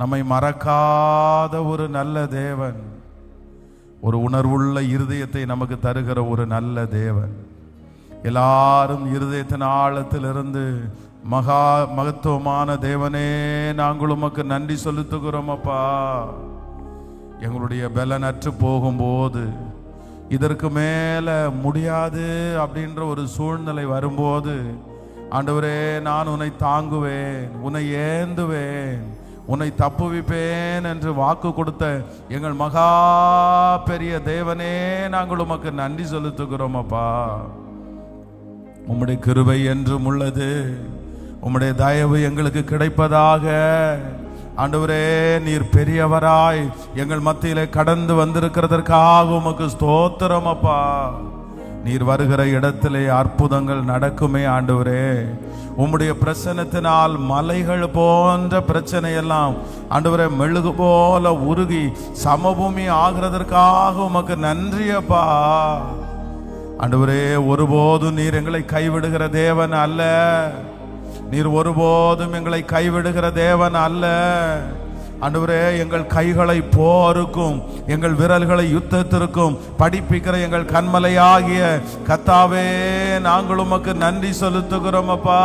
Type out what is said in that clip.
நம்மை மறக்காத ஒரு நல்ல தேவன், ஒரு உணர்வுள்ள இருதயத்தை நமக்கு தருகிற ஒரு நல்ல தேவன். எல்லாரும் இருதயத்தின் ஆழத்திலிருந்து மகத்துவமான தேவனே, நாங்கள் உமக்கு நன்றி செலுத்துகிறோம் அப்பா. எங்களுடைய பலனற்று போகும்போது, இதற்கு மேல முடியாது அப்படின்ற ஒரு சூழ்நிலை வரும்போது, ஆண்டவரே நான் உன்னை தாங்குவேன், உன்னை ஏந்துவேன், உன்னை தப்புவிப்பேன் என்று வாக்கு கொடுத்த எங்கள் மகா பெரிய தேவனே, நாங்கள் உமக்கு நன்றி செலுத்துகிறோம் அப்பா. உம்முடைய கிருபை என்றும் உள்ளது. உம்முடைய தயவு எங்களுக்கு கிடைப்பதாக. ஆண்டவரே, நீர் பெரியவராய் எங்கள் மத்தியிலே கடந்து வந்திருக்கிறதற்காக உமக்கு ஸ்தோத்திரம் அப்பா. நீர் வருகிற இடத்திலே அற்புதங்கள் நடக்குமே ஆண்டவரே. உம்முடைய பிரசன்னத்தினால் மலைகள் போன்ற பிரச்சனை எல்லாம் ஆண்டவரே மெழுகு போல உருகி சமபூமி ஆகிறதற்காக உமக்கு நன்றி அப்பா. ஆண்டவரே, ஒருபோதும் நீர் எங்களை கைவிடுகிற தேவன் அல்ல. நீர் ஒருபோதும் எங்களை கைவிடுகிற தேவன் அல்ல. ஆண்டவரே, எங்கள் கைகளை போருக்கும் எங்கள் விரல்களை யுத்தத்திற்கும் படிப்பிக்கிற எங்கள் கண்மலையாகிய கர்த்தாவே, நாங்கள் உமக்கு நன்றி செலுத்துகிறோம் அப்பா.